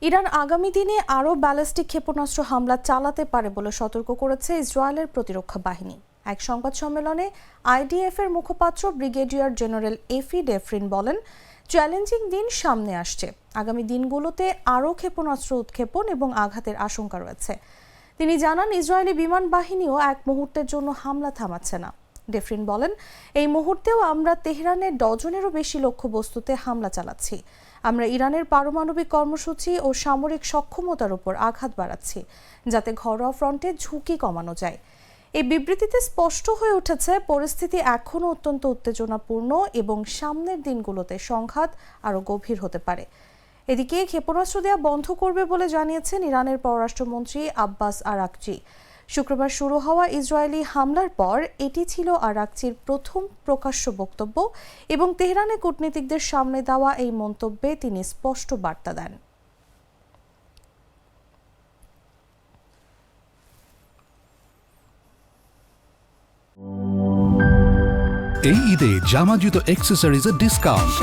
Iran আগামী দিনে আরও ব্যালিস্টিক ক্ষেপণাস্ত্র হামলা চালাতে পারে বলে সতর্ক করেছে ইসরায়েলের প্রতিরক্ষা বাহিনী। এক সংবাদ সম্মেলনে আইডিএফ এর মুখপাত্র ব্রিগেডিয়ার জেনারেল এফি ডেফরিন বলেন, চ্যালেঞ্জিং দিন সামনে আসছে। আগামী দিনগুলোতে আরও ক্ষেপণাস্ত্র উৎক্ষেপণ এবং আঘাতের আশঙ্কা রয়েছে। তিনি জানান, ইসরায়েলি বিমান বাহিনীও এক মুহূর্তের জন্য হামলা থামাচ্ছে না। ডেফরিন বলেন, এই মুহূর্তেও আমরা তেহরানের ডজনেরও বেশি লক্ষ্যবস্তুতে হামলা চালাচ্ছি। আমরা ইরানের পারমাণবিক কর্মসূচি ও সামরিক সক্ষমতার উপর আঘাত বাড়াচ্ছি, যাতে ঘরোয়া ফ্রন্টে ঝুঁকি কমানো যায়। এই বিবৃতিতে স্পষ্ট হয়ে উঠেছে, পরিস্থিতি এখনও অত্যন্ত উত্তেজনাপূর্ণ এবং সামনের দিনগুলোতে সংঘাত আরও গভীর হতে পারে। এদিকে ক্ষেপণাস্ত্র দেওয়া বন্ধ করবে বলে জানিয়েছেন ইরানের পররাষ্ট্রমন্ত্রী আব্বাস আরাকচি। শুক্রবার শুরু হওয়া ইসরায়েলি হামলার পর এটি ছিল আরাকচির প্রথম প্রকাশ্য বক্তব্য এবং তেহরানে কূটনীতিকদের সামনে দেওয়া এই মন্তব্যে তিনি স্পষ্ট বার্তা দেন। এই ঈদে জামা জুতো অ্যাক্সেসরিজের ডিসকাউন্ট।